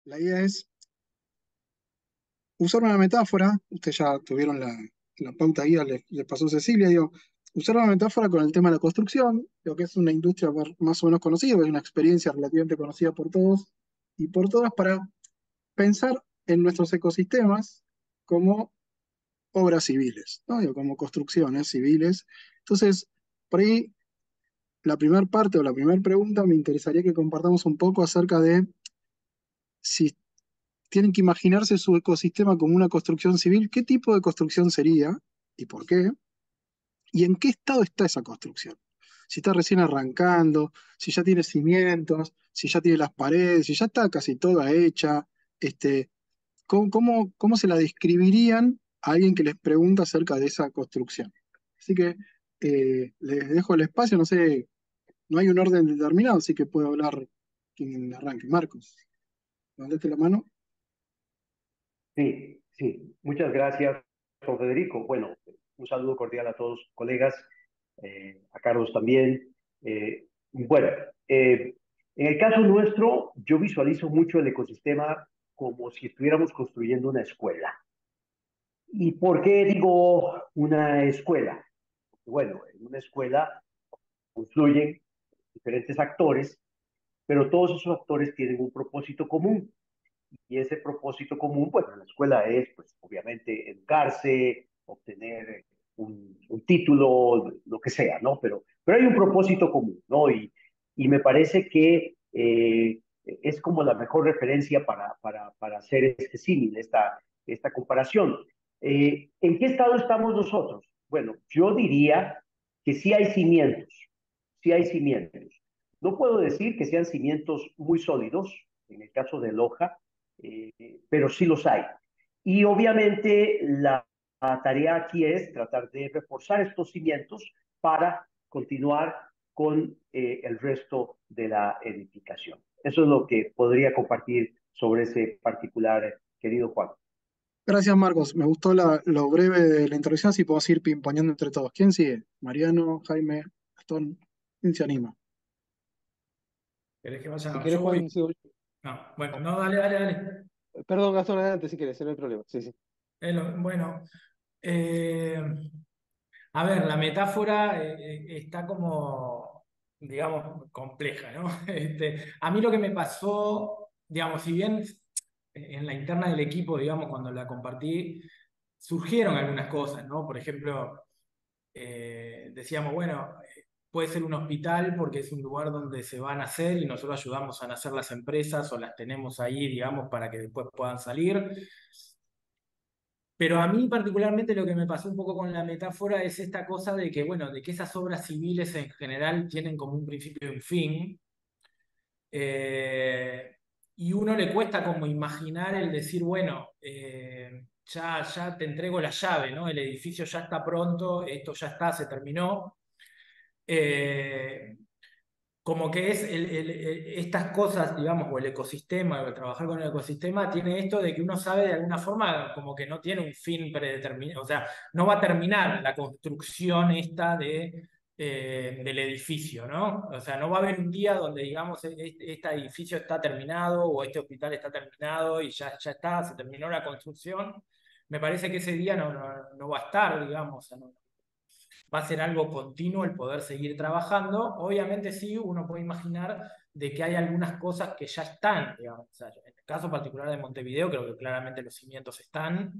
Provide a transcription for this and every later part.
La idea es usar una metáfora, ustedes ya tuvieron la pauta guía, les pasó Cecilia, digo, usar una metáfora con el tema de la construcción, lo que es una industria más o menos conocida, es una experiencia relativamente conocida por todos y por todas, para pensar en nuestros ecosistemas como obras civiles, ¿no? Digo, como construcciones civiles. Entonces, por ahí, la primera parte o la primera pregunta me interesaría que compartamos un poco acerca de si tienen que imaginarse su ecosistema como una construcción civil, ¿qué tipo de construcción sería y por qué? ¿Y en qué estado está esa construcción? Si está recién arrancando, si ya tiene cimientos, si ya tiene las paredes, si ya está casi toda hecha, este, ¿cómo se la describirían a alguien que les pregunta acerca de esa construcción? Así que les dejo el espacio, no sé, no hay un orden determinado, así que puede hablar quien arranque. Marcos, levantaste la mano. Sí, sí. Muchas gracias, don Federico. Bueno, un saludo cordial a todos los colegas, a Carlos también. Bueno, en el caso nuestro, yo visualizo mucho el ecosistema como si estuviéramos construyendo una escuela. ¿Y por qué digo una escuela? Bueno, en una escuela confluyen diferentes actores, pero todos esos actores tienen un propósito común. Y ese propósito común, bueno, en la escuela es, pues, obviamente, educarse, obtener un título, lo que sea, ¿no? Pero hay un propósito común, ¿no? Y me parece que es como la mejor referencia para hacer este símil, esta comparación. ¿En qué estado estamos nosotros? Bueno, yo diría que sí hay cimientos. No puedo decir que sean cimientos muy sólidos, en el caso de Loja, eh, pero sí los hay. Y obviamente la tarea aquí es tratar de reforzar estos cimientos para continuar con el resto de la edificación. Eso es lo que podría compartir sobre ese particular, querido Juan. Gracias, Marcos. Me gustó lo breve de la introducción, así podemos ir pimponeando entre todos. ¿Quién sigue? Mariano, Jaime, Gastón. ¿Quién se anima? ¿Querés que Si vaya? querés, Yo voy. Juan, sigo yo. No, bueno, no, dale, dale, dale. Perdón, Gastón, adelante si querés, no hay problema. Sí, sí. Bueno, eh, a ver, la metáfora está como, digamos, compleja, ¿no? A mí lo que me pasó, digamos, si bien en la interna del equipo, digamos, cuando la compartí, surgieron algunas cosas, ¿no? Por ejemplo, decíamos, bueno, puede ser un hospital porque es un lugar donde se van a nacer y nosotros ayudamos a nacer las empresas o las tenemos ahí, digamos, para que después puedan salir. Pero a mí particularmente lo que me pasó un poco con la metáfora es esta cosa de que, bueno, de que esas obras civiles en general tienen como un principio y un fin, eh, y uno le cuesta como imaginar el decir, bueno, ya te entrego la llave, ¿no? El edificio ya está pronto, esto ya está, se terminó. Eh, Como que es estas cosas, digamos, o el ecosistema, o el trabajar con el ecosistema, tiene esto de que uno sabe de alguna forma como que no tiene un fin predeterminado, o sea, no va a terminar la construcción esta del edificio, ¿no? O sea, no va a haber un día donde, digamos, este edificio está terminado o este hospital está terminado y ya está, se terminó la construcción. Me parece que ese día no va a estar, digamos, o sea, va a ser algo continuo el poder seguir trabajando. Obviamente sí, uno puede imaginar de que hay algunas cosas que ya están, digamos. O sea, en el caso particular de Montevideo, creo que claramente los cimientos están.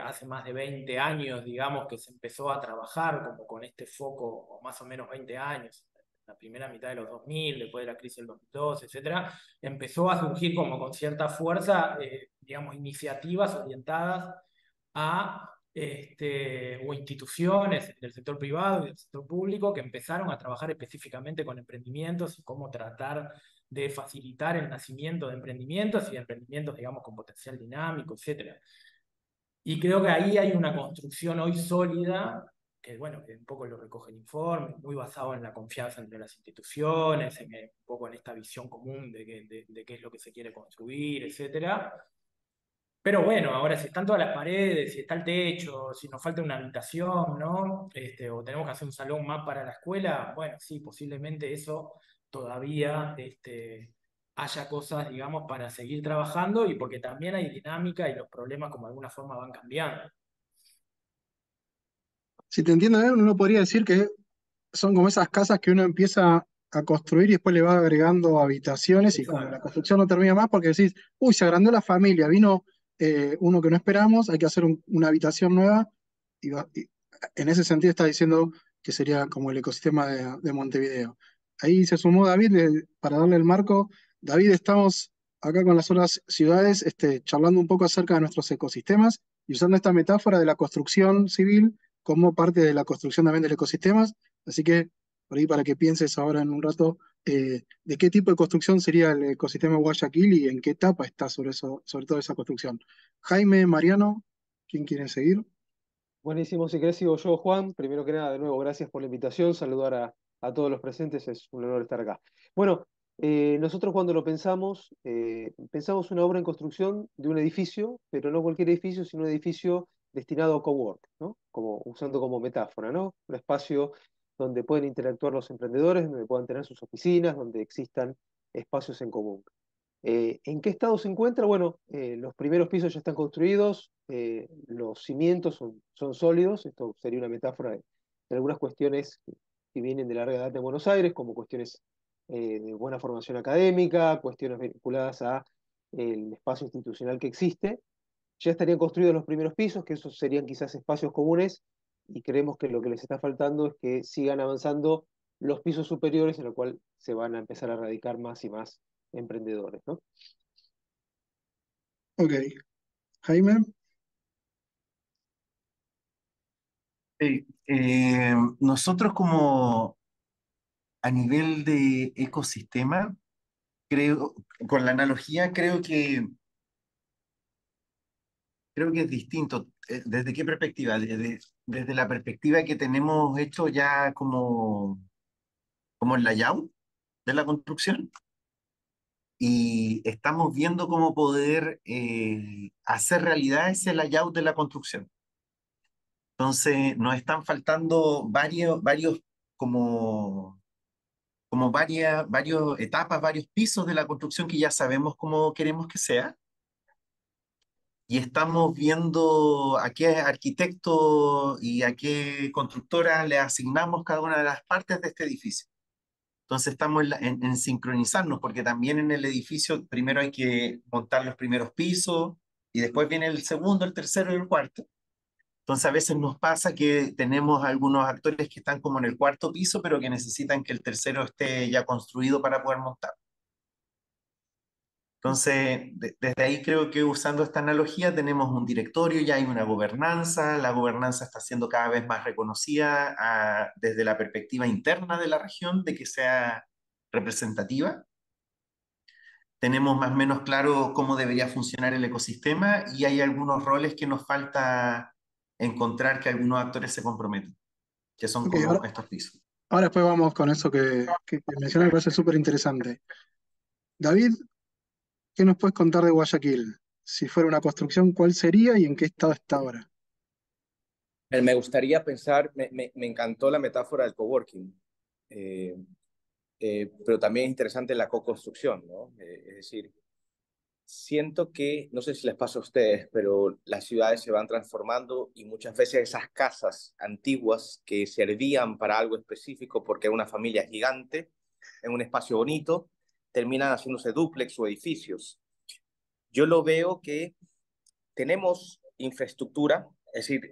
Hace más de 20 años, digamos, que se empezó a trabajar como con este foco, o más o menos 20 años, la primera mitad de los 2000, después de la crisis del 2002, etcétera, empezó a surgir como con cierta fuerza, digamos, iniciativas orientadas a o instituciones del sector privado y del sector público que empezaron a trabajar específicamente con emprendimientos y cómo tratar de facilitar el nacimiento de emprendimientos y de emprendimientos, digamos, con potencial dinámico, etcétera. Y creo que ahí hay una construcción hoy sólida, que bueno, que un poco lo recoge el informe, muy basado en la confianza entre las instituciones, un poco en esta visión común de qué es lo que se quiere construir, etcétera. Pero bueno, ahora si están todas las paredes, si está el techo, si nos falta una habitación, ¿no? O tenemos que hacer un salón más para la escuela, bueno, sí, posiblemente eso todavía haya cosas, digamos, para seguir trabajando y porque también hay dinámica y los problemas como de alguna forma van cambiando. Si te entiendo bien, uno podría decir que son como esas casas que uno empieza a construir y después le va agregando habitaciones y como la Exacto. construcción no termina más porque decís, uy, se agrandó la familia, vino uno que no esperamos, hay que hacer una habitación nueva y en ese sentido está diciendo que sería como el ecosistema de Montevideo. Ahí se sumó David para darle el marco. David, estamos acá con las otras ciudades charlando un poco acerca de nuestros ecosistemas y usando esta metáfora de la construcción civil como parte de la construcción también del ecosistema. Así que, por ahí para que pienses ahora en un rato, de qué tipo de construcción sería el ecosistema de Guayaquil y en qué etapa está sobre eso, sobre toda esa construcción. Jaime, Mariano, ¿quién quiere seguir? Buenísimo, si querés sigo yo, Juan. Primero que nada, de nuevo, gracias por la invitación. Saludar a todos los presentes, es un honor estar acá. Bueno, nosotros cuando lo pensamos, pensamos una obra en construcción de un edificio, pero no cualquier edificio, sino un edificio destinado a cowork, ¿no? Como, usando como metáfora, ¿no? Un espacio donde pueden interactuar los emprendedores, donde puedan tener sus oficinas, donde existan espacios en común. ¿En qué estado se encuentra? Bueno, los primeros pisos ya están construidos, los cimientos son sólidos, esto sería una metáfora de algunas cuestiones que vienen de larga edad de Buenos Aires, como cuestiones de buena formación académica, cuestiones vinculadas a el espacio institucional que existe. Ya estarían construidos los primeros pisos, que esos serían quizás espacios comunes, y creemos que lo que les está faltando es que sigan avanzando los pisos superiores, en lo cual se van a empezar a radicar más y más emprendedores, ¿no? Ok, Jaime. Sí, nosotros como a nivel de ecosistema, creo, con la analogía, creo que es distinto. ¿Desde qué perspectiva? Desde la perspectiva que tenemos hecho ya como el layout de la construcción y estamos viendo cómo poder hacer realidad ese layout de la construcción. Entonces, nos están faltando varios como varias etapas, varios pisos de la construcción que ya sabemos cómo queremos que sea. Y estamos viendo a qué arquitecto y a qué constructora le asignamos cada una de las partes de este edificio. Entonces estamos en sincronizarnos, porque también en el edificio primero hay que montar los primeros pisos y después viene el segundo, el tercero y el cuarto. Entonces a veces nos pasa que tenemos algunos actores que están como en el cuarto piso, pero que necesitan que el tercero esté ya construido para poder montar. Entonces, desde ahí creo que usando esta analogía tenemos un directorio, ya hay una gobernanza, la gobernanza está siendo cada vez más reconocida desde la perspectiva interna de la región, de que sea representativa. Tenemos más o menos claro cómo debería funcionar el ecosistema y hay algunos roles que nos falta encontrar que algunos actores se comprometen, que son Ok, como estos pisos. ahora después vamos con eso que mencioné, me parece súper interesante. David, ¿qué nos puedes contar de Guayaquil? Si fuera una construcción, ¿cuál sería y en qué estado está ahora? Me gustaría pensar, me encantó la metáfora del coworking, eh, pero también es interesante la co-construcción, ¿no? Es decir, siento que, no sé si les pasa a ustedes, pero las ciudades se van transformando y muchas veces esas casas antiguas que servían para algo específico porque era una familia gigante en un espacio bonito, terminan haciéndose dúplex o edificios. Yo lo veo que tenemos infraestructura, es decir,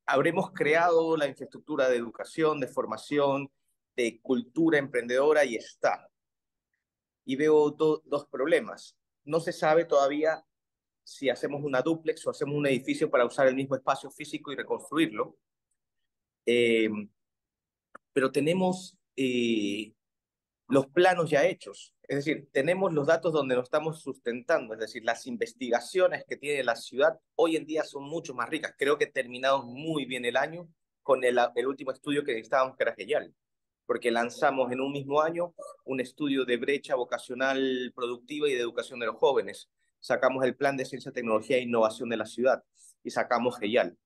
habremos creado la infraestructura de educación, de formación, de cultura emprendedora y está. Y veo dos problemas. No se sabe todavía si hacemos una dúplex o hacemos un edificio para usar el mismo espacio físico y reconstruirlo. Eh, pero tenemos los planos ya hechos. Es decir, tenemos los datos donde nos estamos sustentando. Es decir, las investigaciones que tiene la ciudad hoy en día son mucho más ricas. Creo que terminamos muy bien el año con el último estudio que necesitábamos, que era GEIAL, porque lanzamos en un mismo año un estudio de brecha vocacional productiva y de educación de los jóvenes. Sacamos el plan de ciencia, tecnología e innovación de la ciudad y sacamos GEIAL.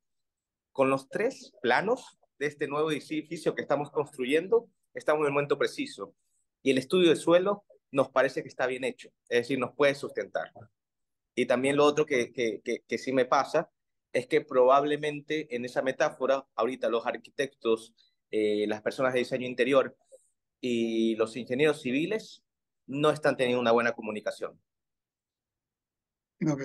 Con los tres planos de este nuevo edificio que estamos construyendo, estamos en el momento preciso. Y el estudio de suelo nos parece que está bien hecho, es decir, nos puede sustentar. Y también lo otro que sí me pasa es que probablemente en esa metáfora, ahorita los arquitectos, las personas de diseño interior y los ingenieros civiles no están teniendo una buena comunicación. Ok.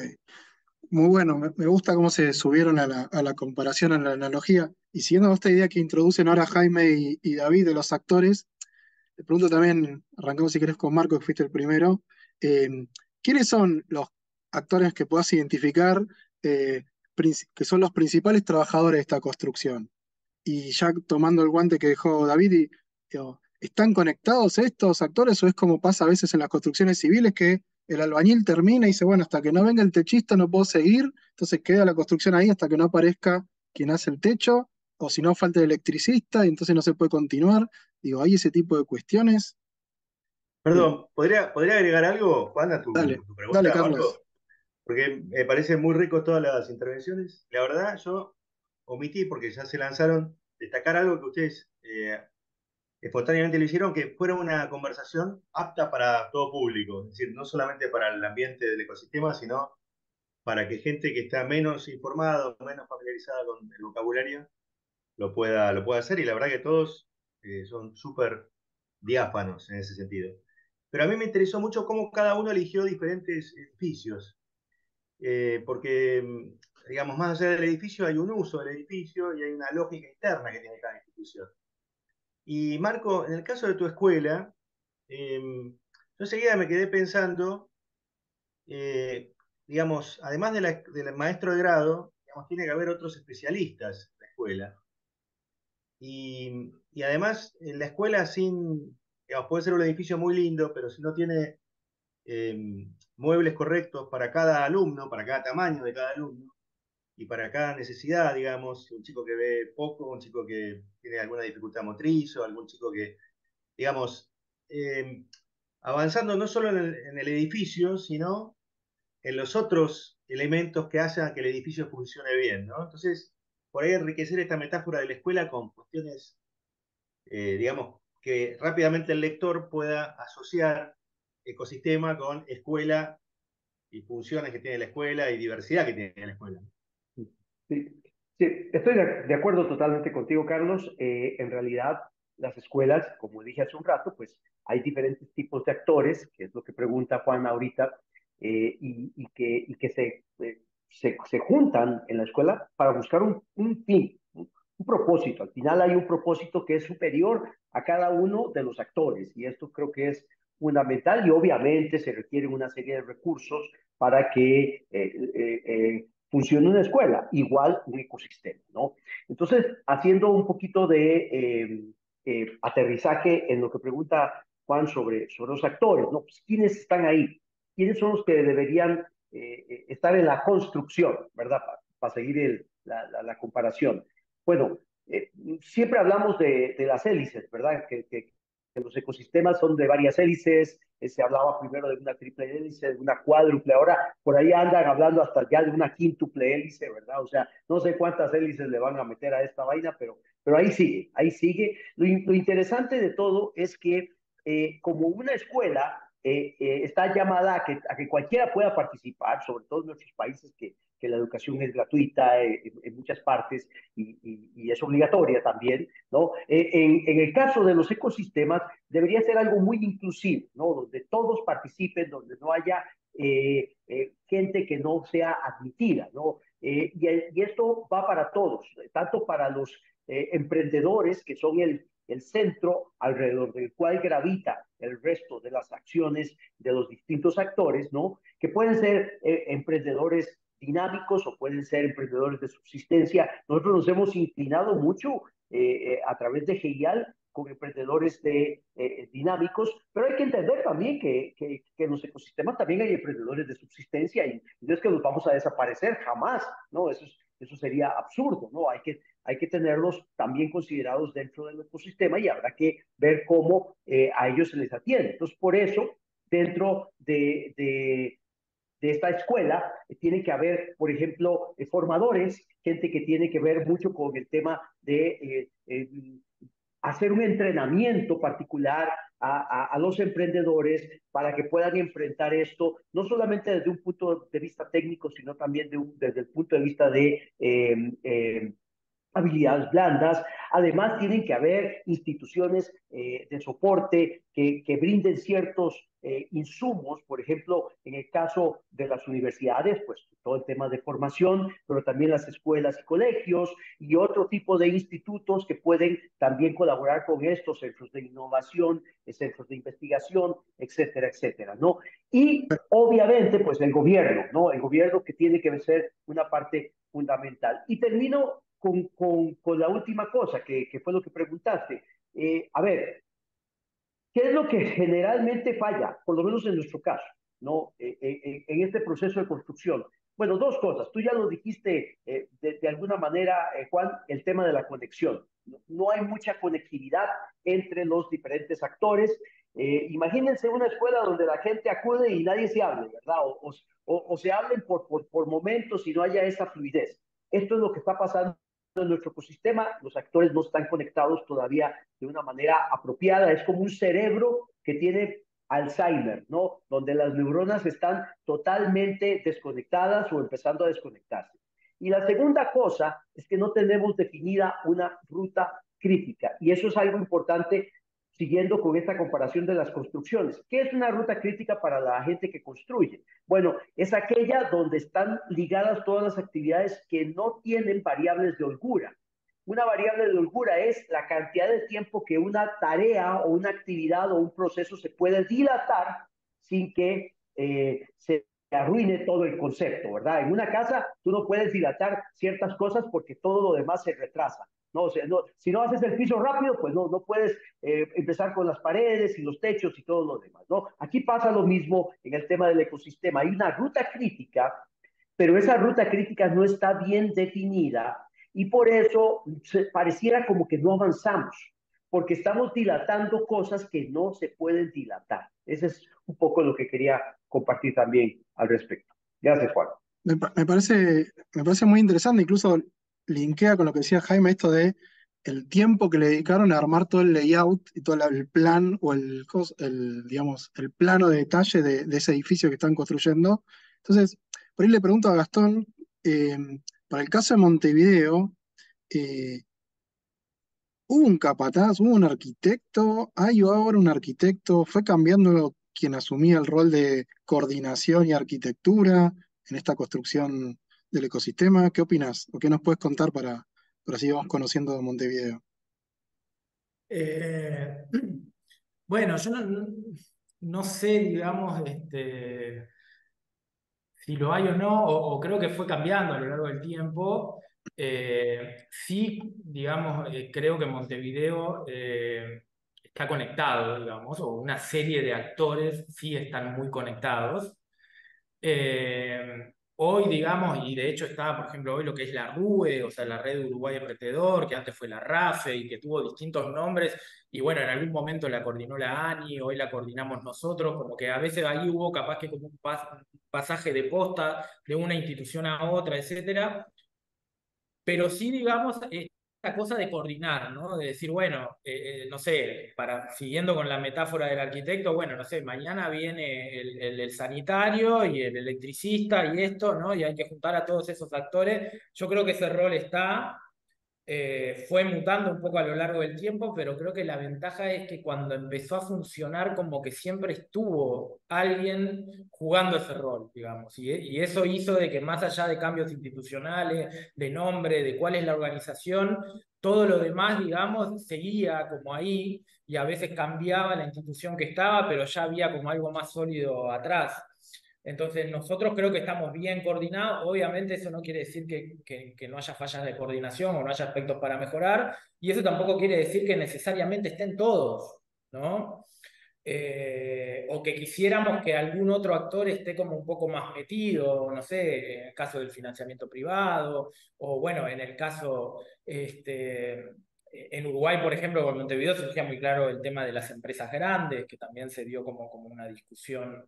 Muy bueno, me gusta cómo se subieron a la comparación, a la analogía. Y siguiendo esta idea que introducen ahora Jaime y David de los actores, te pregunto también, arrancamos si querés con Marco, que fuiste el primero. eh, ¿Quiénes son los actores que puedas identificar eh, que son los principales trabajadores de esta construcción? Y ya tomando el guante que dejó David, digo, ¿están conectados estos actores o es como pasa a veces en las construcciones civiles que el albañil termina y dice, bueno, hasta que no venga el techista no puedo seguir, entonces queda la construcción ahí hasta que no aparezca quien hace el techo, o si no falta el electricista y entonces no se puede continuar? Digo, ¿hay ese tipo de cuestiones? Eh, Perdón, ¿podría agregar algo, Juan, a dale, tu dale, pregunta, Carlos. Marco? Porque me parecen muy ricos todas las intervenciones. La verdad, yo omití, porque ya se lanzaron, destacar algo que ustedes espontáneamente lo hicieron, que fuera una conversación apta para todo público. Es decir, no solamente para el ambiente del ecosistema, sino para que gente que está menos informada, menos familiarizada con el vocabulario, lo pueda hacer. Y la verdad que todos son súper diáfanos en ese sentido. Pero a mí me interesó mucho cómo cada uno eligió diferentes edificios, porque, digamos, más allá del edificio hay un uso del edificio y hay una lógica interna que tiene cada institución. Y Marco, en el caso de tu escuela, yo enseguida me quedé pensando, eh, digamos, además del maestro de grado, digamos, tiene que haber otros especialistas en la escuela. Y además, en la escuela sin, digamos, puede ser un edificio muy lindo, pero si no tiene muebles correctos para cada alumno, para cada tamaño de cada alumno y para cada necesidad, digamos, un chico que ve poco, un chico que tiene alguna dificultad motriz o algún chico que, digamos, eh, avanzando no solo en el edificio, sino en los otros elementos que hagan que el edificio funcione bien, ¿no? Entonces, por ahí enriquecer esta metáfora de la escuela con cuestiones, digamos, que rápidamente el lector pueda asociar ecosistema con escuela y funciones que tiene la escuela y diversidad que tiene la escuela. Sí, sí, estoy de acuerdo totalmente contigo, Carlos. En realidad, las escuelas, como dije hace un rato, pues hay diferentes tipos de actores, que es lo que pregunta Juan ahorita, y que se juntan en la escuela para buscar un fin, un propósito. Al final hay un propósito que es superior a cada uno de los actores, y esto creo que es fundamental, y obviamente se requieren una serie de recursos para que funcione una escuela, igual un ecosistema, ¿no? Entonces, haciendo un poquito de aterrizaje en lo que pregunta Juan sobre los actores, ¿no? Pues, ¿quiénes están ahí? ¿Quiénes son los que deberían estar en la construcción, ¿verdad? Para seguir la comparación. Bueno, siempre hablamos de las hélices, ¿verdad? Que los ecosistemas son de varias hélices, se hablaba primero de una triple hélice, de una cuádruple, ahora por ahí andan hablando hasta ya de una quíntuple hélice, ¿verdad? O sea, no sé cuántas hélices le van a meter a esta vaina, pero ahí sigue, ahí sigue. Lo interesante de todo es que como una escuela está llamada a que cualquiera pueda participar, sobre todo en nuestros países que la educación es gratuita en muchas partes y es obligatoria también, ¿no? En el caso de los ecosistemas, debería ser algo muy inclusivo, ¿no? Donde todos participen, donde no haya gente que no sea admitida, ¿no? Y esto va para todos, tanto para los emprendedores, que son el centro alrededor del cual gravita el resto de las acciones de los distintos actores, ¿no? Que pueden ser emprendedores dinámicos o pueden ser emprendedores de subsistencia. Nosotros nos hemos inclinado mucho a través de GEIAL con emprendedores dinámicos, pero hay que entender también que en los ecosistemas también hay emprendedores de subsistencia y no es que los vamos a desaparecer jamás, ¿no? Eso sería absurdo, ¿no? Hay que tenerlos también considerados dentro del ecosistema y habrá que ver cómo a ellos se les atiende. Entonces, por eso, dentro de esta escuela, tiene que haber, por ejemplo, formadores, gente que tiene que ver mucho con el tema de hacer un entrenamiento particular a los emprendedores para que puedan enfrentar esto, no solamente desde un punto de vista técnico, sino también desde el punto de vista de habilidades blandas. Además, tienen que haber instituciones de soporte que brinden ciertos insumos, por ejemplo, en el caso de las universidades, pues todo el tema de formación, pero también las escuelas y colegios y otro tipo de institutos que pueden también colaborar con estos centros de innovación, centros de investigación, etcétera, etcétera, ¿no? Y obviamente, pues el gobierno, ¿no? El gobierno que tiene que ser una parte fundamental. Y termino con la última cosa, que fue lo que preguntaste. A ver, ¿qué es lo que generalmente falla, por lo menos en nuestro caso, ¿no? En este proceso de construcción? Bueno, dos cosas. Tú ya lo dijiste de alguna manera, Juan, el tema de la conexión. No hay mucha conectividad entre los diferentes actores. Imagínense una escuela donde la gente acude y nadie se hable, ¿verdad? O se hablen por momentos y no haya esa fluidez. Esto es lo que está pasando en nuestro ecosistema. Los actores no están conectados todavía de una manera apropiada. Es como un cerebro que tiene Alzheimer, ¿no? Donde las neuronas están totalmente desconectadas o empezando a desconectarse. Y la segunda cosa es que no tenemos definida una ruta crítica. Y eso es algo importante siguiendo con esta comparación de las construcciones. ¿Qué es una ruta crítica para la gente que construye? Bueno, es aquella donde están ligadas todas las actividades que no tienen variables de holgura. Una variable de holgura es la cantidad de tiempo que una tarea o una actividad o un proceso se puede dilatar sin que se arruine todo el concepto, ¿verdad? En una casa tú no puedes dilatar ciertas cosas porque todo lo demás se retrasa. No, o sea, no, si no haces el piso rápido, pues no puedes empezar con las paredes y los techos y todo lo demás, ¿no? Aquí pasa lo mismo en el tema del ecosistema. Hay una ruta crítica, pero esa ruta crítica no está bien definida y por eso pareciera como que no avanzamos, porque estamos dilatando cosas que no se pueden dilatar. Ese es un poco lo que quería compartir también al respecto. Gracias, Juan. Me parece muy interesante, incluso linkea con lo que decía Jaime, esto de el tiempo que le dedicaron a armar todo el layout y todo el plan o digamos, el plano de detalle de ese edificio que están construyendo. Entonces, por ahí le pregunto a Gastón, eh, para el caso de Montevideo, eh, ¿hubo un capataz, hubo un arquitecto? ¿Hay ahora un arquitecto? ¿Fue cambiando quien asumía el rol de coordinación y arquitectura en esta construcción del ecosistema? ¿Qué opinas? ¿O qué nos puedes contar para así vamos conociendo de Montevideo? Eh, bueno, yo no sé, digamos, si lo hay o no, o creo que fue cambiando a lo largo del tiempo. Sí, digamos, creo que Montevideo está conectado, digamos, o una serie de actores sí están muy conectados. Hoy, digamos, y de hecho está, por ejemplo, hoy lo que es la RUE, o sea, la Red Uruguay Emprendedor, que antes fue la RAFE y que tuvo distintos nombres, y bueno, en algún momento la coordinó la ANI, hoy la coordinamos nosotros, como que a veces ahí hubo capaz que como un pasaje de posta de una institución a otra, etcétera, pero sí, digamos, esta cosa de coordinar, ¿no? De decir, bueno, no sé, siguiendo con la metáfora del arquitecto, bueno, no sé, mañana viene el sanitario y el electricista y esto, ¿no? Y hay que juntar a todos esos actores. Yo creo que ese rol fue mutando un poco a lo largo del tiempo, pero creo que la ventaja es que cuando empezó a funcionar, como que siempre estuvo alguien jugando ese rol, digamos, y eso hizo de que más allá de cambios institucionales, de nombre, de cuál es la organización, todo lo demás, digamos, seguía como ahí y a veces cambiaba la institución que estaba, pero ya había como algo más sólido atrás. Entonces, nosotros creo que estamos bien coordinados. Obviamente, eso no quiere decir que no haya fallas de coordinación o no haya aspectos para mejorar, y eso tampoco quiere decir que necesariamente estén todos, ¿no? O que quisiéramos que algún otro actor esté como un poco más metido, no sé, en el caso del financiamiento privado, o bueno, en el caso, en Uruguay, por ejemplo, con Montevideo surgía muy claro el tema de las empresas grandes, que también se dio como una discusión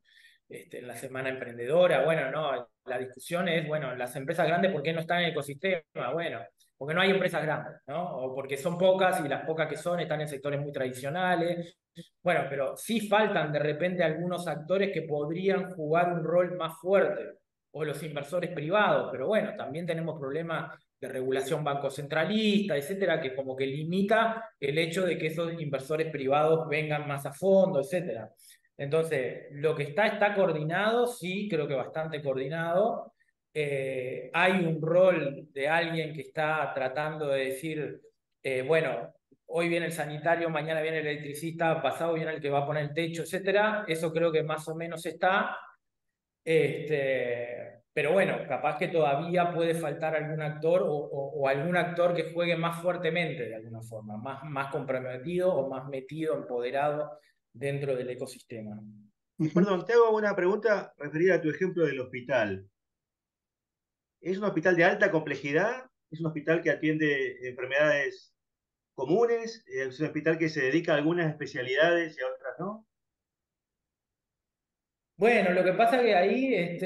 en la Semana Emprendedora. Bueno, no, la discusión es, bueno, las empresas grandes, ¿por qué no están en el ecosistema? Bueno, porque no hay empresas grandes, ¿no? O porque son pocas y las pocas que son están en sectores muy tradicionales. Bueno, pero sí faltan de repente algunos actores que podrían jugar un rol más fuerte, o los inversores privados, pero bueno, también tenemos problemas de regulación bancocentralista, etcétera, que como que limita el hecho de que esos inversores privados vengan más a fondo, etcétera. Entonces, lo que está coordinado, sí, creo que bastante coordinado. Hay un rol de alguien que está tratando de decir, bueno, hoy viene el sanitario, mañana viene el electricista, pasado viene el que va a poner el techo, etcétera. Eso creo que más o menos está. Pero bueno, capaz que todavía puede faltar algún actor o algún actor que juegue más fuertemente de alguna forma, más comprometido o más metido, empoderado dentro del ecosistema. Ujú. Perdón, te hago una pregunta referida a tu ejemplo del hospital. ¿Es un hospital de alta complejidad? ¿Es un hospital que atiende enfermedades comunes? ¿Es un hospital que se dedica a algunas especialidades y a otras no? Bueno, lo que pasa que ahí,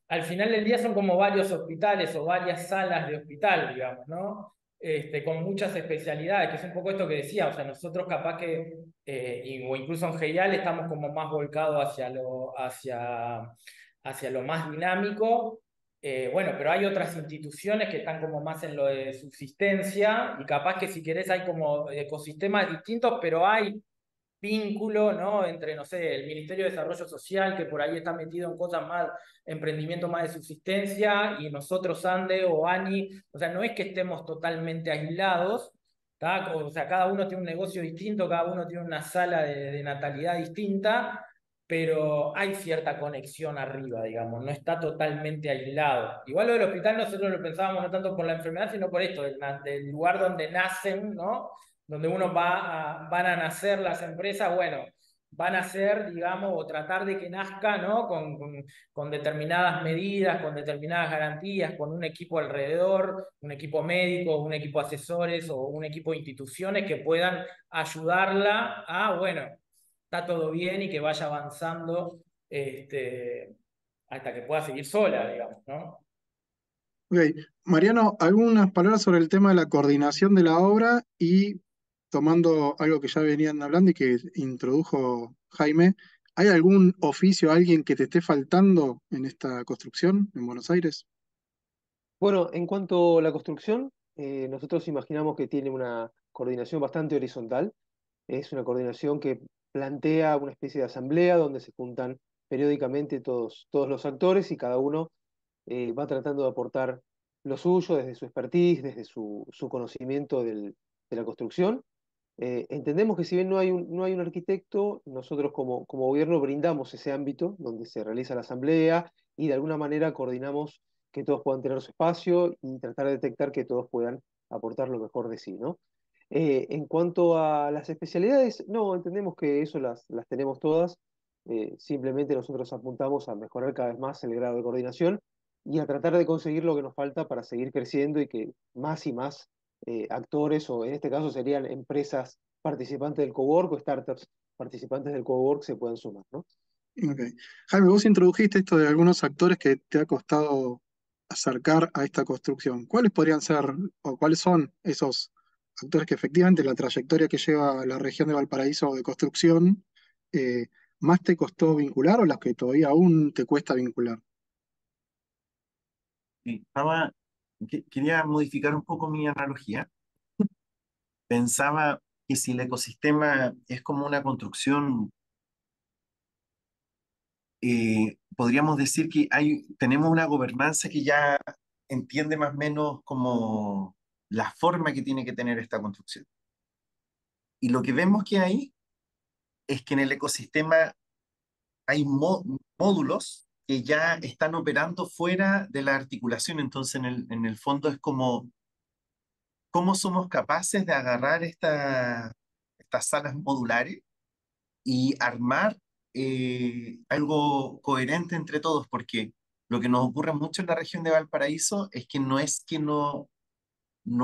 al final del día son como varios hospitales o varias salas de hospital, digamos, ¿no? Con muchas especialidades, que es un poco esto que decía, o sea, nosotros capaz que, o incluso en GEIAL estamos como más volcados hacia lo más dinámico. Bueno, pero hay otras instituciones que están como más en lo de subsistencia y capaz que si querés hay como ecosistemas distintos, pero hay vínculo, ¿no? Entre, no sé, el Ministerio de Desarrollo Social, que por ahí está metido en cosas más, emprendimiento más de subsistencia, y nosotros, Ande o ANI, o sea, no es que estemos totalmente aislados, ¿tá? O sea, cada uno tiene un negocio distinto, cada uno tiene una sala de natalidad distinta, pero hay cierta conexión arriba, digamos, no está totalmente aislado. Igual lo del hospital nosotros lo pensábamos no tanto por la enfermedad, sino por esto, del lugar donde nacen, ¿no? Donde van a nacer las empresas, bueno, van a ser, digamos, o tratar de que nazca, ¿no? Con determinadas medidas, con determinadas garantías, con un equipo alrededor, un equipo médico, un equipo de asesores o un equipo de instituciones que puedan ayudarla a, bueno, está todo bien y que vaya avanzando hasta que pueda seguir sola, digamos, ¿no? Ok, Mariano, algunas palabras sobre el tema de la coordinación de la obra y tomando algo que ya venían hablando y que introdujo Jaime, ¿hay algún oficio, alguien que te esté faltando en esta construcción en Buenos Aires? Bueno, en cuanto a la construcción, nosotros imaginamos que tiene una coordinación bastante horizontal. Es una coordinación que plantea una especie de asamblea donde se juntan periódicamente todos los actores y cada uno va tratando de aportar lo suyo desde su expertise, desde su conocimiento de la construcción. Entendemos que si bien no hay un arquitecto, nosotros como gobierno brindamos ese ámbito donde se realiza la asamblea y de alguna manera coordinamos que todos puedan tener su espacio y tratar de detectar que todos puedan aportar lo mejor de sí, ¿no? En cuanto a las especialidades, no, entendemos que eso las tenemos todas. Simplemente nosotros apuntamos a mejorar cada vez más el grado de coordinación y a tratar de conseguir lo que nos falta para seguir creciendo y que más y más actores, o en este caso serían empresas participantes del cowork o startups participantes del cowork se puedan sumar, ¿no? Ok. Jaime, vos introdujiste esto de algunos actores que te ha costado acercar a esta construcción. ¿Cuáles podrían ser o cuáles son esos actores que efectivamente la trayectoria que lleva la región de Valparaíso de construcción eh, más te costó vincular o las que todavía aún te cuesta vincular? Sí, quería modificar un poco mi analogía. Pensaba que si el ecosistema es como una construcción, podríamos decir que tenemos una gobernanza que ya entiende más o menos como la forma que tiene que tener esta construcción. Y lo que vemos que hay es que en el ecosistema hay módulos que ya están operando fuera de la articulación. Entonces, en el fondo es como cómo somos capaces de agarrar estas salas modulares y armar algo coherente entre todos, porque lo que nos ocurre mucho en la región de Valparaíso es que no es que no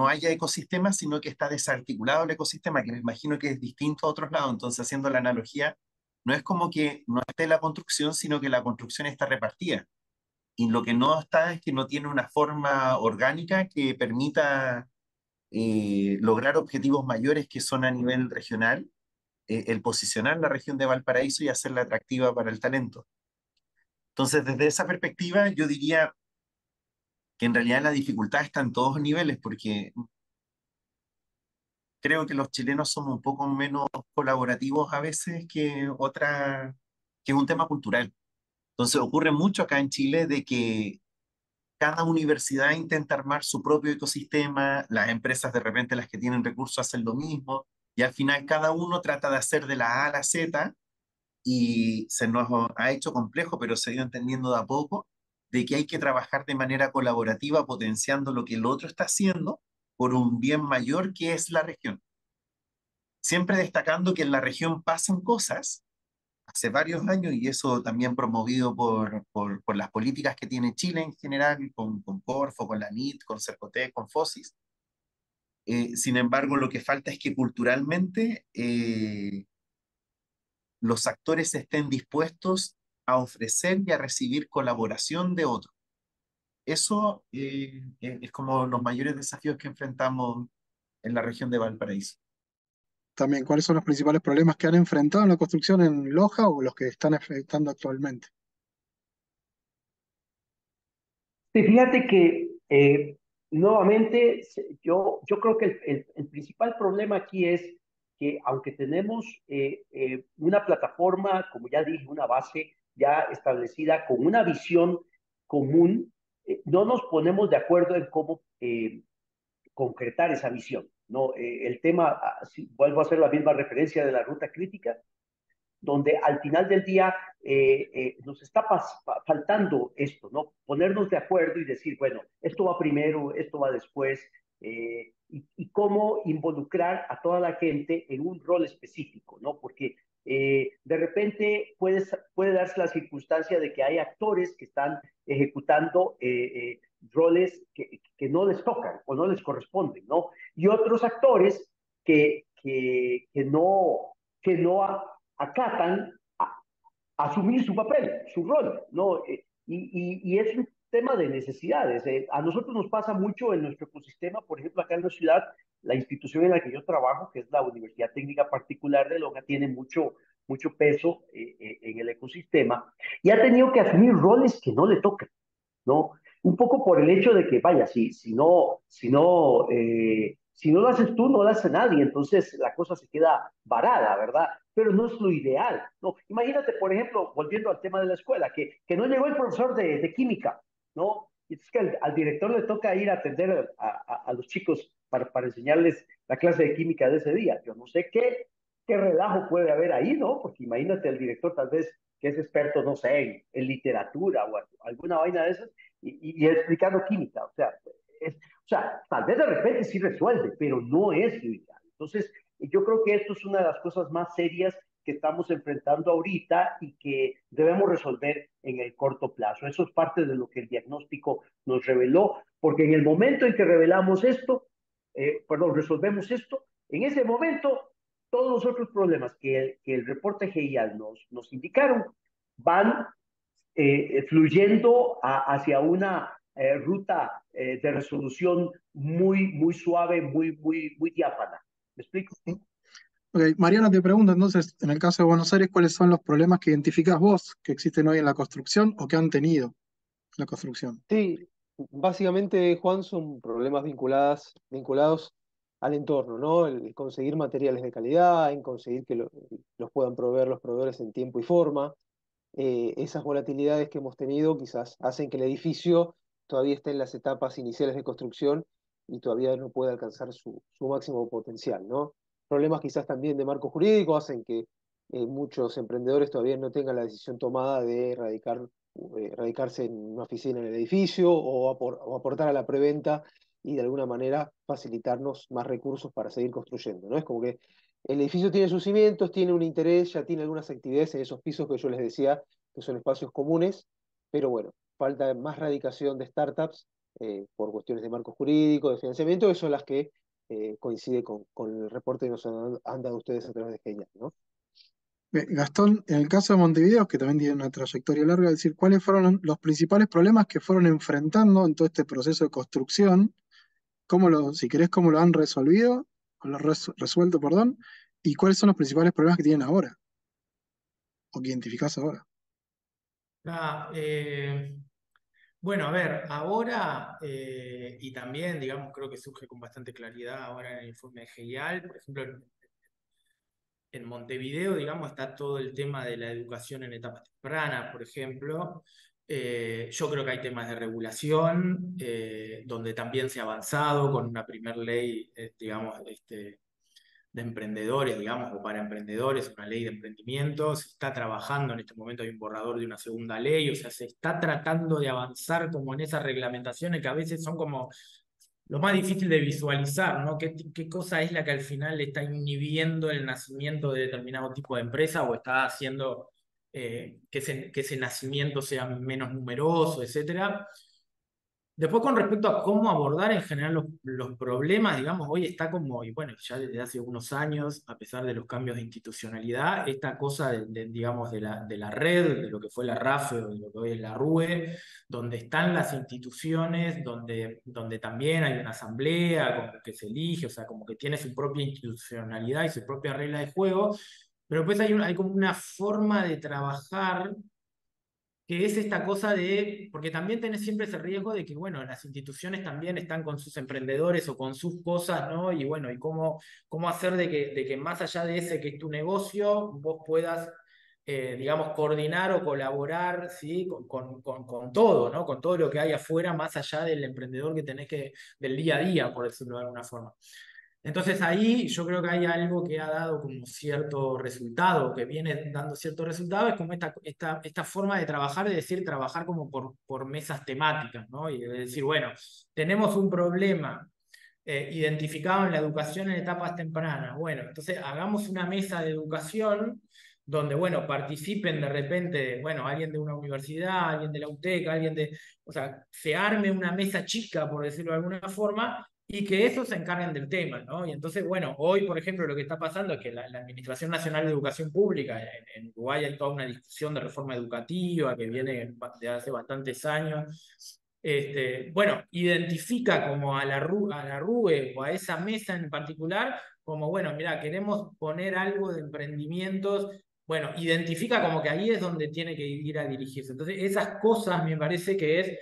haya ecosistema, sino que está desarticulado el ecosistema, que me imagino que es distinto a otros lados. Entonces, haciendo la analogía, no es como que no esté la construcción, sino que la construcción está repartida. y lo que no está es que no tiene una forma orgánica que permita lograr objetivos mayores que son a nivel regional, el posicionar la región de Valparaíso y hacerla atractiva para el talento. Entonces, desde esa perspectiva, yo diría que en realidad la dificultad está en todos los niveles, porque creo que los chilenos somos un poco menos colaborativos a veces que es un tema cultural. Entonces ocurre mucho acá en Chile de que cada universidad intenta armar su propio ecosistema, las empresas de repente las que tienen recursos hacen lo mismo, y al final cada uno trata de hacer de la A a la Z, y se nos ha hecho complejo, pero se ha ido entendiendo de a poco, de que hay que trabajar de manera colaborativa, potenciando lo que el otro está haciendo por un bien mayor que es la región. Siempre destacando que en la región pasan cosas hace varios años, y eso también promovido por las políticas que tiene Chile en general, con Corfo, con la NIT, con Cercotec, con FOSIS. Sin embargo, lo que falta es que culturalmente los actores estén dispuestos a ofrecer y a recibir colaboración de otros. Eso es como los mayores desafíos que enfrentamos en la región de Valparaíso. También, ¿cuáles son los principales problemas que han enfrentado en la construcción en Loja o los que están enfrentando actualmente? Sí, fíjate que nuevamente yo creo que el principal problema aquí es que aunque tenemos una plataforma, como ya dije, una base ya establecida con una visión común, no nos ponemos de acuerdo en cómo concretar esa visión, ¿no? El tema, si vuelvo a hacer la misma referencia de la ruta crítica, donde al final del día nos está faltando esto, ¿no? Ponernos de acuerdo y decir, bueno, esto va primero, esto va después, y cómo involucrar a toda la gente en un rol específico, ¿no? Porque de repente puede darse la circunstancia de que hay actores que están ejecutando roles que no les tocan o no les corresponden, ¿no? Y otros actores que no acatan asumir su papel, su rol, ¿no? Y es un tema de necesidades. A nosotros nos pasa mucho en nuestro ecosistema, por ejemplo, acá en la ciudad, la institución en la que yo trabajo, que es la Universidad Técnica Particular de Loja, tiene mucho peso en el ecosistema y ha tenido que asumir roles que no le tocan, ¿no? Un poco por el hecho de que, vaya, si no lo haces tú, no lo hace nadie, entonces la cosa se queda varada, ¿verdad? Pero no es lo ideal, ¿no? Imagínate, por ejemplo, volviendo al tema de la escuela, que no llegó el profesor de química, ¿no? Y es que al director le toca ir a atender a los chicos para enseñarles la clase de química de ese día. Yo no sé qué relajo puede haber ahí, ¿no? Porque imagínate el director tal vez que es experto, no sé, en literatura o alguna vaina de esas, y explicando química. Tal vez de repente sí resuelve, pero no es lo ideal. Entonces, yo creo que esto es una de las cosas más serias que estamos enfrentando ahorita y que debemos resolver en el corto plazo. Eso es parte de lo que el diagnóstico nos reveló, porque en el momento en que resolvemos esto, en ese momento todos los otros problemas que el reporte GIAL nos indicaron van fluyendo hacia una ruta de resolución muy suave, muy diáfana. ¿Me explico? Ok, Mariana te pregunta entonces, en el caso de Buenos Aires, ¿cuáles son los problemas que identificás vos que existen hoy en la construcción o que han tenido en la construcción? Sí, básicamente, Juan, son problemas vinculados al entorno, ¿no? El conseguir materiales de calidad, en conseguir que los puedan proveer los proveedores en tiempo y forma. Esas volatilidades que hemos tenido quizás hacen que el edificio todavía esté en las etapas iniciales de construcción y todavía no pueda alcanzar su máximo potencial, ¿no? Problemas quizás también de marco jurídico hacen que muchos emprendedores todavía no tengan la decisión tomada de radicarse en una oficina en el edificio o aportar a la preventa y de alguna manera facilitarnos más recursos para seguir construyendo, ¿no? Es como que el edificio tiene sus cimientos, tiene un interés, ya tiene algunas actividades en esos pisos que yo les decía, que son espacios comunes, pero bueno, falta más radicación de startups por cuestiones de marco jurídico, de financiamiento, que son las que coincide con el reporte que nos han dado ustedes a través de Genial, ¿no? Gastón, en el caso de Montevideo, que también tiene una trayectoria larga, es decir, ¿cuáles fueron los principales problemas que fueron enfrentando en todo este proceso de construcción? Si querés, cómo lo han resolvido, o resuelto, perdón, y cuáles son los principales problemas que tienen ahora, o que identificás ahora. Ah, bueno, a ver, ahora, y también, digamos, creo que surge con bastante claridad ahora en el informe de GIAL, por ejemplo, en Montevideo, digamos, está todo el tema de la educación en etapas tempranas, por ejemplo. Yo creo que hay temas de regulación, donde también se ha avanzado con una primer ley, digamos, de emprendedores, digamos, o para emprendedores, una ley de emprendimiento. Se está trabajando en este momento, hay un borrador de una segunda ley, o sea, se está tratando de avanzar como en esas reglamentaciones que a veces son como lo más difícil de visualizar, ¿no? ¿Qué cosa es la que al final está inhibiendo el nacimiento de determinado tipo de empresa o está haciendo que ese nacimiento sea menos numeroso, etcétera? Después, con respecto a cómo abordar en general los problemas, digamos, hoy está como, y bueno, ya desde hace unos años, a pesar de los cambios de institucionalidad, esta cosa digamos, de la red, de lo que fue la RAFE o de lo que hoy es la RUE, donde están las instituciones, donde también hay una asamblea como que se elige, o sea, como que tiene su propia institucionalidad y su propia regla de juego, pero después hay como una forma de trabajar que es esta cosa de, porque también tenés siempre ese riesgo de que, bueno, las instituciones también están con sus emprendedores o con sus cosas, ¿no? Y bueno, y cómo hacer de que más allá de ese que es tu negocio, vos puedas, digamos, coordinar o colaborar, ¿sí? Con todo, ¿no? Con todo lo que hay afuera, más allá del emprendedor que tenés del día a día, por decirlo de alguna forma. Entonces ahí yo creo que hay algo que ha dado como cierto resultado, que viene dando cierto resultado, es como esta forma de trabajar, de decir, trabajar como por mesas temáticas, ¿no? Y de decir, bueno, tenemos un problema identificado en la educación en etapas tempranas. Bueno, entonces hagamos una mesa de educación donde, bueno, participen de repente, bueno, alguien de una universidad, alguien de la UTEC, o sea, se arme una mesa chica, por decirlo de alguna forma, y que esos se encarguen del tema, ¿no? Y entonces, bueno, hoy, por ejemplo, lo que está pasando es que la Administración Nacional de Educación Pública, en Uruguay hay toda una discusión de reforma educativa que viene de hace bastantes años. Bueno, identifica como a a la RUE o a esa mesa en particular, como, bueno, mira, queremos poner algo de emprendimientos, bueno, identifica como que ahí es donde tiene que ir a dirigirse. Entonces, esas cosas me parece que es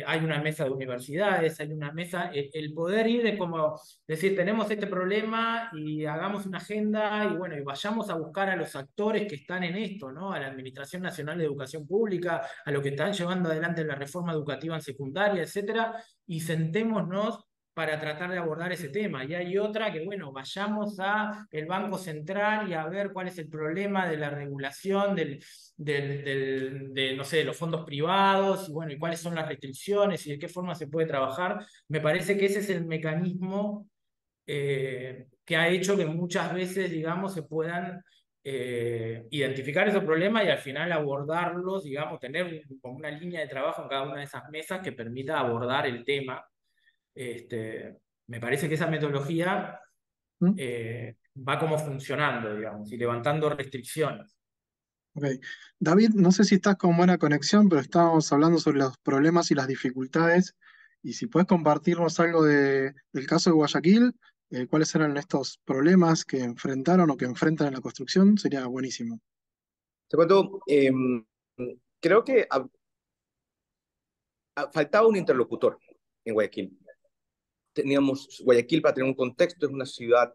hay una mesa de universidades, hay una mesa, el poder ir de como decir, tenemos este problema y hagamos una agenda y bueno, y vayamos a buscar a los actores que están en esto, ¿no? A la Administración Nacional de Educación Pública, a lo que están llevando adelante la reforma educativa en secundaria, etcétera, y sentémonos para tratar de abordar ese tema. Y hay otra que, bueno, vayamos a el Banco Central y a ver cuál es el problema de la regulación no sé, de los fondos privados, y bueno, y cuáles son las restricciones y de qué forma se puede trabajar. Me parece que ese es el mecanismo que ha hecho que muchas veces, digamos, se puedan identificar esos problemas y al final abordarlos, digamos, tener como una línea de trabajo en cada una de esas mesas que permita abordar el tema. Me parece que esa metodología ¿Mm? va como funcionando, digamos, y levantando restricciones. Ok. David, no sé si estás con buena conexión, pero estábamos hablando sobre los problemas y las dificultades. Y si puedes compartirnos algo del caso de Guayaquil, cuáles eran estos problemas que enfrentaron o que enfrentan en la construcción, sería buenísimo. Te cuento, creo que faltaba un interlocutor en Guayaquil. Teníamos Guayaquil, para tener un contexto, es una ciudad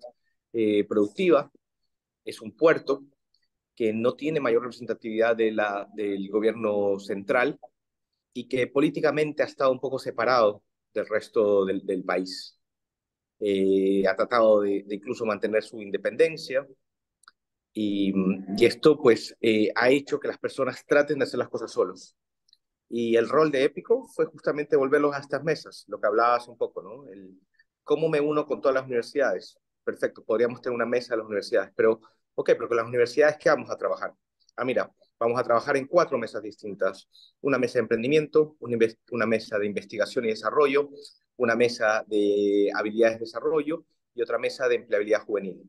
productiva, es un puerto que no tiene mayor representatividad del gobierno central y que políticamente ha estado un poco separado del resto del país. Ha tratado de incluso mantener su independencia y esto pues ha hecho que las personas traten de hacer las cosas solos. Y el rol de Épico fue justamente volverlos a estas mesas, lo que hablabas un poco, ¿no? ¿Cómo me uno con todas las universidades? Perfecto, podríamos tener una mesa de las universidades, pero, ok, pero con las universidades, ¿qué vamos a trabajar? Ah, mira, vamos a trabajar en 4 mesas distintas. Una mesa de emprendimiento, una mesa de investigación y desarrollo, una mesa de habilidades de desarrollo y otra mesa de empleabilidad juvenil.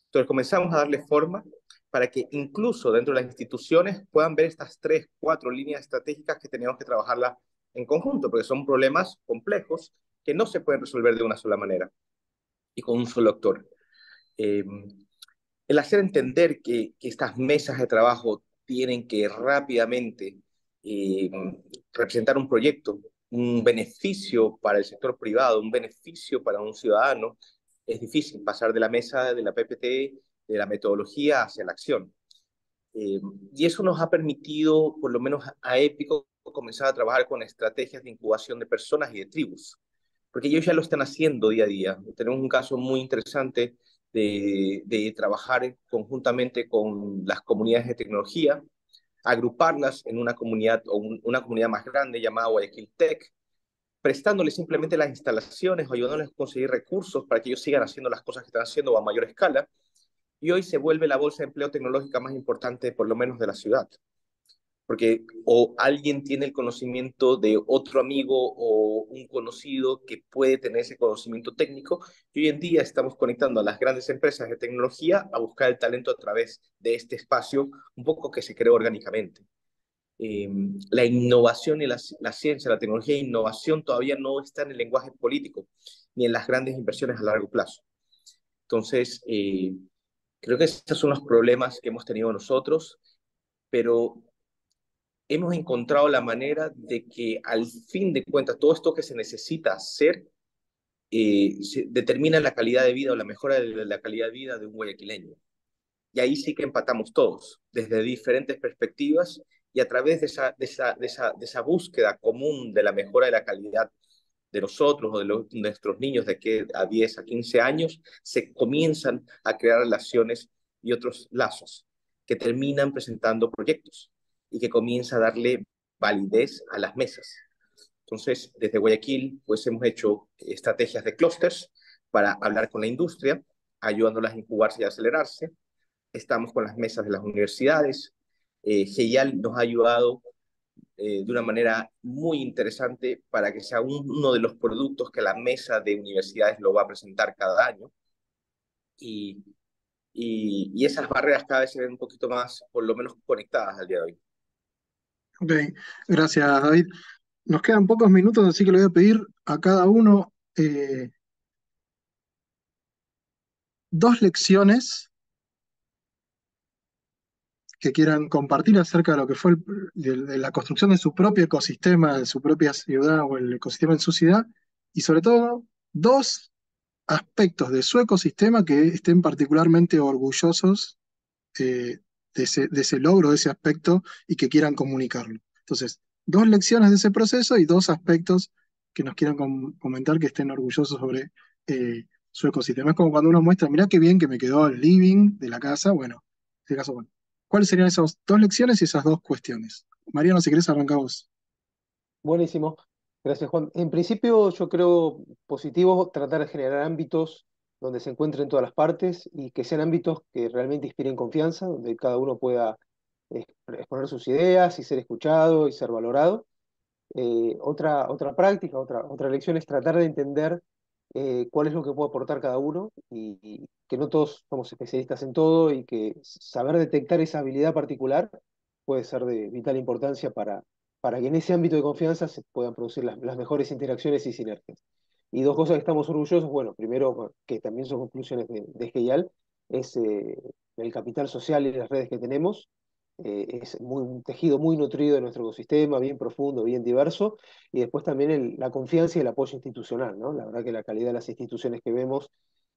Entonces comenzamos a darle forma para que incluso dentro de las instituciones puedan ver estas 3, 4 líneas estratégicas que tenemos que trabajarlas en conjunto, porque son problemas complejos que no se pueden resolver de una sola manera y con un solo actor. Eh, el hacer entender que estas mesas de trabajo tienen que rápidamente eh, representar un proyecto, un beneficio para el sector privado, un beneficio para un ciudadano, es difícil pasar de la mesa, de la PPT, de la metodología hacia la acción. Eh, y eso nos ha permitido, por lo menos a Épico, comenzar a trabajar con estrategias de incubación de personas y de tribus, porque ellos ya lo están haciendo día a día. Tenemos un caso muy interesante de trabajar conjuntamente con las comunidades de tecnología, agruparlas en una comunidad o una comunidad más grande llamada Guayaquil Tech, prestándoles simplemente las instalaciones o ayudándoles a conseguir recursos para que ellos sigan haciendo las cosas que están haciendo a mayor escala. Y hoy se vuelve la bolsa de empleo tecnológica más importante, por lo menos de la ciudad, porque o alguien tiene el conocimiento de otro amigo o un conocido que puede tener ese conocimiento técnico, y hoy en día estamos conectando a las grandes empresas de tecnología a buscar el talento a través de este espacio, un poco que se creó orgánicamente. La innovación y la ciencia, la tecnología e innovación todavía no está en el lenguaje político, ni en las grandes inversiones a largo plazo. Entonces, creo que estos son los problemas que hemos tenido nosotros, pero hemos encontrado la manera de que al fin de cuentas todo esto que se necesita hacer se determina la calidad de vida o la mejora de la calidad de vida de un guayaquileño. Y ahí sí que empatamos todos, desde diferentes perspectivas y a través de esa búsqueda común de la mejora de la calidad de nosotros o de nuestros niños de aquí a 10 a 15 años, se comienzan a crear relaciones y otros lazos que terminan presentando proyectos y que comienza a darle validez a las mesas. Entonces, desde Guayaquil, pues hemos hecho estrategias de clústeres para hablar con la industria, ayudándolas a incubarse y a acelerarse. Estamos con las mesas de las universidades. GEIAL nos ha ayudado de una manera muy interesante para que sea uno de los productos que la mesa de universidades lo va a presentar cada año. Y, y esas barreras cada vez se ven un poquito más, por lo menos, conectadas al día de hoy. Ok, gracias, David. Nos quedan pocos minutos, así que le voy a pedir a cada uno 2 lecciones que quieran compartir acerca de lo que fue de la construcción de su propio ecosistema, de su propia ciudad o el ecosistema en su ciudad, y sobre todo 2 aspectos de su ecosistema que estén particularmente orgullosos de ese logro, de ese aspecto, y que quieran comunicarlo. Entonces, 2 lecciones de ese proceso y 2 aspectos que nos quieran comentar que estén orgullosos sobre su ecosistema. Es como cuando uno muestra, mirá qué bien que me quedó el living de la casa. Bueno, en este caso, bueno. ¿Cuáles serían esas 2 lecciones y esas 2 cuestiones? Mariano, si querés, arrancar vos. Buenísimo. Gracias, Juan. En principio, yo creo positivo tratar de generar ámbitos donde se encuentren todas las partes y que sean ámbitos que realmente inspiren confianza, donde cada uno pueda exponer sus ideas y ser escuchado y ser valorado. Otra práctica, otra lección es tratar de entender cuál es lo que puede aportar cada uno y que no todos somos especialistas en todo y que saber detectar esa habilidad particular puede ser de vital importancia para que en ese ámbito de confianza se puedan producir las mejores interacciones y sinergias. Y 2 cosas que estamos orgullosos, bueno, primero, bueno, que también son conclusiones de GEIAL, es el capital social y las redes que tenemos. Es un tejido muy nutrido de nuestro ecosistema, bien profundo, bien diverso, y después también la confianza y el apoyo institucional, ¿no? La verdad que la calidad de las instituciones que vemos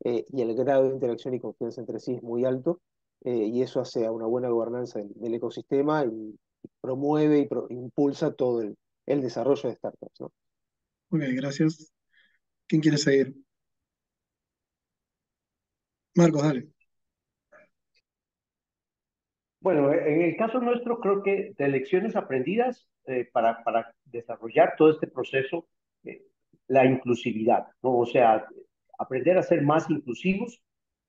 y el grado de interacción y confianza entre sí es muy alto, y eso hace a una buena gobernanza del ecosistema y promueve y impulsa todo el desarrollo de startups, ¿no? Ok, gracias. ¿Quién quiere seguir? Marcos, dale. Bueno, en el caso nuestro, creo que de lecciones aprendidas para desarrollar todo este proceso, eh, la inclusividad, ¿no? O sea, aprender a ser más inclusivos,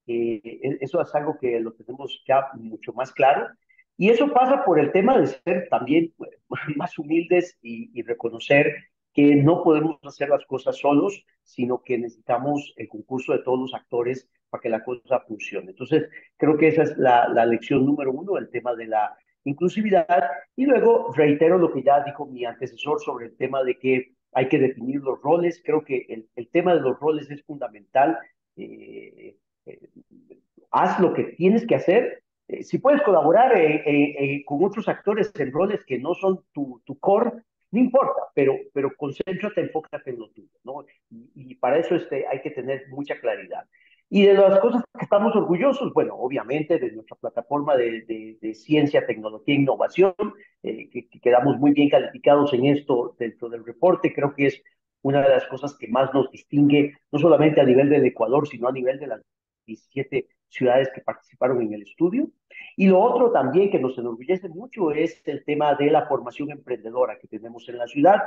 eso es algo que lo tenemos ya mucho más claro. Y eso pasa por el tema de ser también más humildes y reconocer que no podemos hacer las cosas solos, sino que necesitamos el concurso de todos los actores para que la cosa funcione. Entonces, creo que esa es la lección número uno, el tema de la inclusividad. Y luego reitero lo que ya dijo mi antecesor sobre el tema de que hay que definir los roles. Creo que el tema de los roles es fundamental. Eh, eh, Haz lo que tienes que hacer. Si puedes colaborar con otros actores en roles que no son tu core, no importa, pero concéntrate, enfócate en lo tuyo, ¿no? Y para eso hay que tener mucha claridad. Y de las cosas que estamos orgullosos, bueno, obviamente de nuestra plataforma de ciencia, tecnología e innovación, que quedamos muy bien calificados en esto dentro del reporte, creo que es una de las cosas que más nos distingue, no solamente a nivel del Ecuador, sino a nivel de las 17 ciudades que participaron en el estudio. Y lo otro también que nos enorgullece mucho es el tema de la formación emprendedora que tenemos en la ciudad.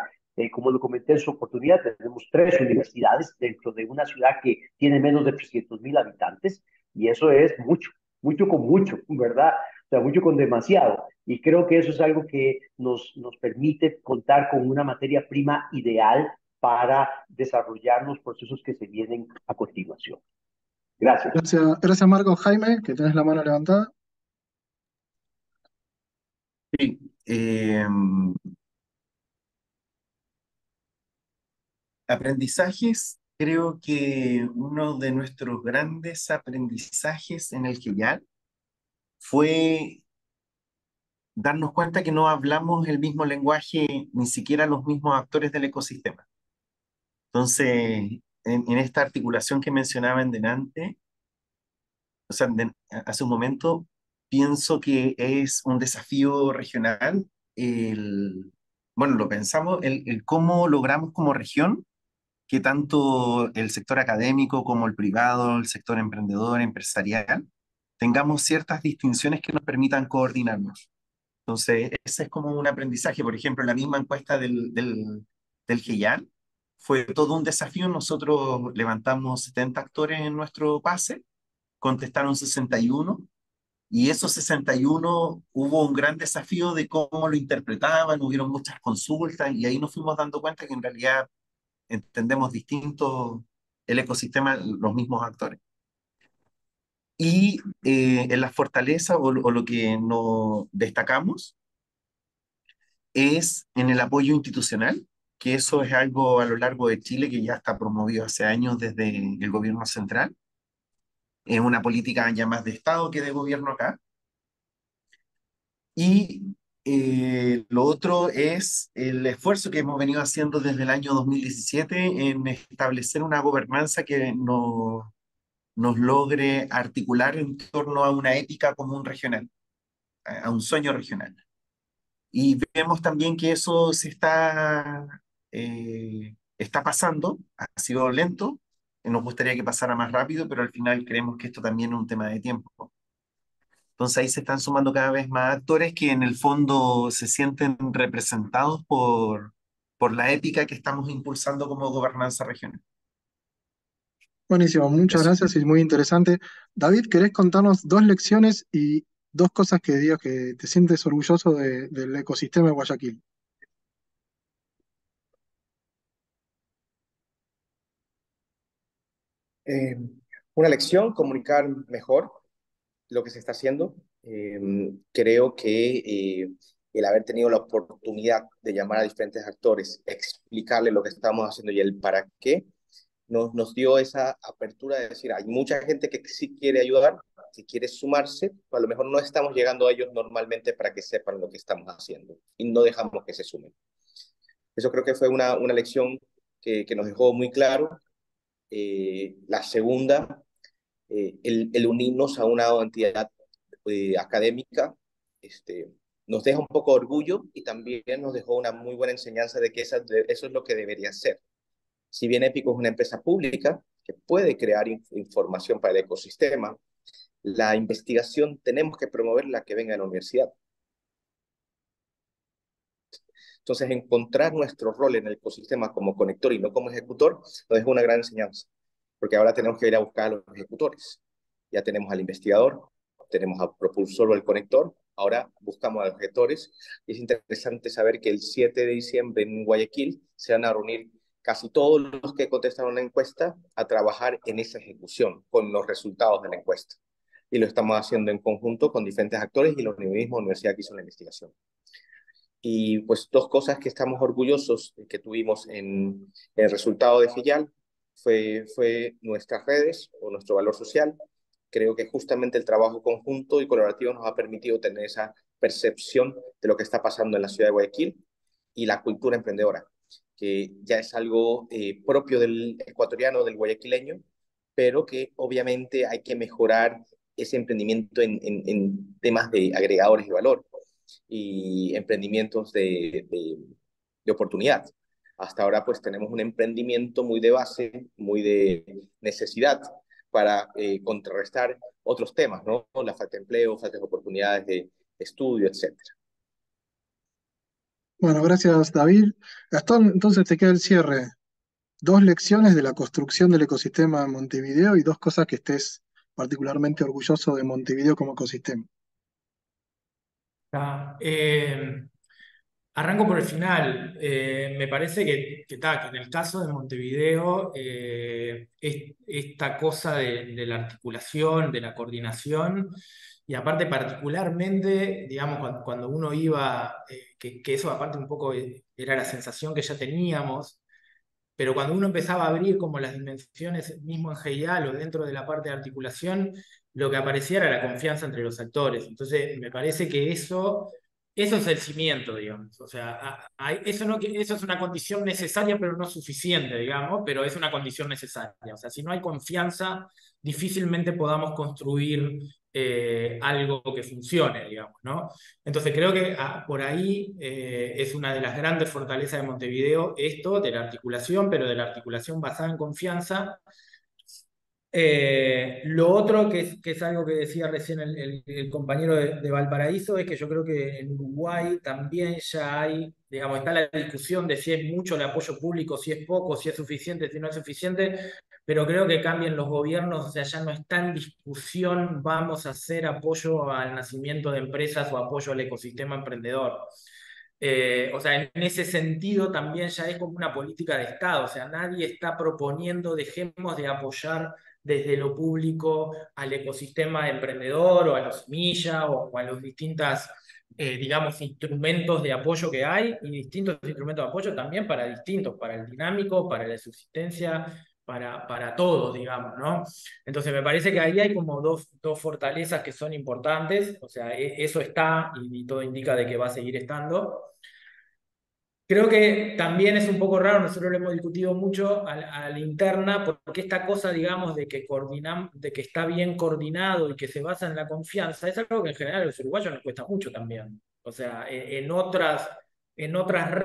Como lo comenté en su oportunidad, tenemos 3 universidades dentro de una ciudad que tiene menos de 300,000 habitantes y eso es mucho, mucho con mucho, ¿verdad? O sea, mucho con demasiado. Y creo que eso es algo que nos permite contar con una materia prima ideal para desarrollar los procesos que se vienen a continuación. Gracias. Gracias Marco. Jaime, que tenés la mano levantada. Sí, aprendizajes, creo que uno de nuestros grandes aprendizajes en el GIAL fue darnos cuenta que no hablamos el mismo lenguaje, ni siquiera los mismos actores del ecosistema. Entonces, en esta articulación que mencionaba en delante, o sea, hace un momento, pienso que es un desafío regional, bueno, lo pensamos, el cómo logramos como región que tanto el sector académico como el privado, el sector emprendedor, empresarial, tengamos ciertas distinciones que nos permitan coordinarnos. Entonces, ese es como un aprendizaje. Por ejemplo, la misma encuesta del GIAN fue todo un desafío. Nosotros levantamos 70 actores en nuestro pase, contestaron 61, y esos 61 hubo un gran desafío de cómo lo interpretaban, hubieron muchas consultas, y ahí nos fuimos dando cuenta que en realidad entendemos distinto el ecosistema, los mismos actores. Y en la fortaleza o lo que nos destacamos es en el apoyo institucional, que eso es algo a lo largo de Chile que ya está promovido hace años desde el gobierno central. Es una política ya más de Estado que de gobierno acá. Y lo otro es el esfuerzo que hemos venido haciendo desde el año 2017 en establecer una gobernanza que nos logre articular en torno a una ética común regional, a un sueño regional. Y vemos también que eso está pasando, ha sido lento, nos gustaría que pasara más rápido, pero al final creemos que esto también es un tema de tiempo. Entonces ahí se están sumando cada vez más actores que en el fondo se sienten representados por la ética que estamos impulsando como gobernanza regional. Buenísimo, muchas Eso. gracias y muy interesante. David, ¿querés contarnos 2 lecciones y 2 cosas que digas que te sientes orgulloso del ecosistema de Guayaquil? Eh, una lección, comunicar mejor lo que se está haciendo. Creo que el haber tenido la oportunidad de llamar a diferentes actores, explicarles lo que estamos haciendo y el para qué, nos dio esa apertura de decir, hay mucha gente que sí quiere ayudar, que quiere sumarse, pero a lo mejor no estamos llegando a ellos normalmente para que sepan lo que estamos haciendo y no dejamos que se sumen. Eso creo que fue una lección que nos dejó muy claro. La segunda, el unirnos a una entidad académica, nos deja un poco de orgullo y también nos dejó una muy buena enseñanza de que eso es lo que debería ser. Si bien Épico es una empresa pública que puede crear información para el ecosistema, la investigación tenemos que promoverla que venga a la universidad. Entonces, encontrar nuestro rol en el ecosistema como conector y no como ejecutor nos deja una gran enseñanza, porque ahora tenemos que ir a buscar a los ejecutores. Ya tenemos al investigador, tenemos al propulsor o el conector, ahora buscamos a los ejecutores, y es interesante saber que el 7 de diciembre en Guayaquil se van a reunir casi todos los que contestaron la encuesta a trabajar en esa ejecución con los resultados de la encuesta. Y lo estamos haciendo en conjunto con diferentes actores y la misma universidad que hizo la investigación. Y pues dos cosas que estamos orgullosos que tuvimos en el resultado de FIYAL fue nuestras redes o nuestro valor social. Creo que justamente el trabajo conjunto y colaborativo nos ha permitido tener esa percepción de lo que está pasando en la ciudad de Guayaquil y la cultura emprendedora, que ya es algo propio del ecuatoriano, del guayaquileño, pero que obviamente hay que mejorar ese emprendimiento en temas de agregadores de valor y emprendimientos de oportunidad. Hasta ahora pues tenemos un emprendimiento muy de base, muy de necesidad para contrarrestar otros temas, ¿no? La falta de empleo, falta de oportunidades de estudio, etcétera. Bueno, gracias, David. Gastón, entonces te queda el cierre. Dos lecciones de la construcción del ecosistema de Montevideo y dos cosas que estés particularmente orgulloso de Montevideo como ecosistema. Ah, arranco por el final. Me parece que en el caso de Montevideo, esta cosa de la articulación, de la coordinación, y aparte particularmente, digamos, cuando uno iba, que eso aparte un poco era la sensación que ya teníamos, pero cuando uno empezaba a abrir como las dimensiones mismo en GIAL o dentro de la parte de articulación, lo que aparecía era la confianza entre los actores. Entonces, me parece que eso es el cimiento, digamos. O sea, eso, no, eso es una condición necesaria, pero no suficiente, digamos, pero es una condición necesaria. O sea, si no hay confianza, difícilmente podamos construir algo que funcione, digamos, ¿no? Entonces creo que por ahí es una de las grandes fortalezas de Montevideo, esto de la articulación, pero de la articulación basada en confianza. Lo otro que es algo que decía recién el compañero de Valparaíso es que yo creo que en Uruguay también ya hay, digamos, está la discusión de si es mucho el apoyo público, si es poco, si es suficiente, si no es suficiente, pero creo que cambian los gobiernos, o sea, ya no está en discusión vamos a hacer apoyo al nacimiento de empresas o apoyo al ecosistema emprendedor. O sea, en ese sentido también ya es como una política de Estado, o sea, nadie está proponiendo dejemos de apoyar desde lo público al ecosistema emprendedor o a los semillas o a los distintos, digamos, instrumentos de apoyo que hay y distintos instrumentos de apoyo también para distintos, para el dinámico, para la subsistencia, para todos, digamos, ¿no? Entonces me parece que ahí hay como dos fortalezas que son importantes, o sea, eso está y todo indica de que va a seguir estando. Creo que también es un poco raro, nosotros lo hemos discutido mucho a la interna, porque esta cosa, digamos, de que está bien coordinado y que se basa en la confianza, es algo que en general a los uruguayos nos cuesta mucho también. O sea, en otras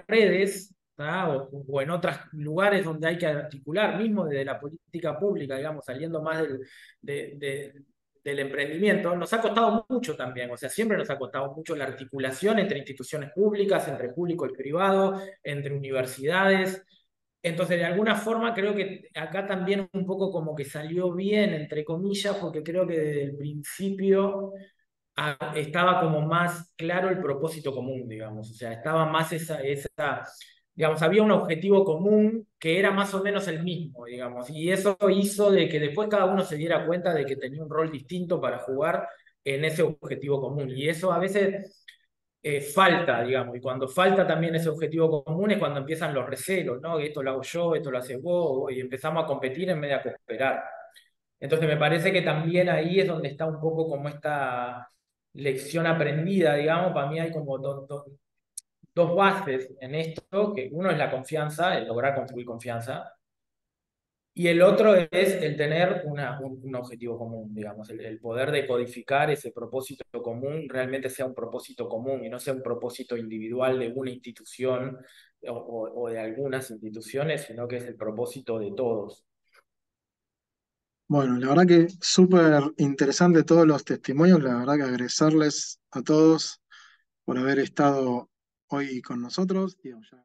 redes, ¿tá? O en otros lugares donde hay que articular, mismo desde la política pública, digamos, saliendo más de, de- del emprendimiento, nos ha costado mucho también, o sea, siempre nos ha costado mucho la articulación entre instituciones públicas, entre público y privado, entre universidades. Entonces, de alguna forma, creo que acá también un poco como que salió bien, entre comillas, porque creo que desde el principio estaba como más claro el propósito común, digamos, o sea, estaba más digamos, había un objetivo común que era más o menos el mismo, digamos, y eso hizo de que después cada uno se diera cuenta de que tenía un rol distinto para jugar en ese objetivo común, y eso a veces falta, digamos, y cuando falta también ese objetivo común es cuando empiezan los recelos, ¿no? Que esto lo hago yo, esto lo haces vos, y empezamos a competir en vez de a cooperar. Entonces me parece que también ahí es donde está un poco como esta lección aprendida, digamos, para mí hay como dos bases en esto, que uno es la confianza, el lograr construir confianza, y el otro es el tener un objetivo común, digamos, el poder decodificar ese propósito común, realmente sea un propósito común y no sea un propósito individual de una institución o de algunas instituciones, sino que es el propósito de todos. Bueno, la verdad que súper interesante todos los testimonios, la verdad que agradecerles a todos por haber estado hoy con nosotros. Digamos, ya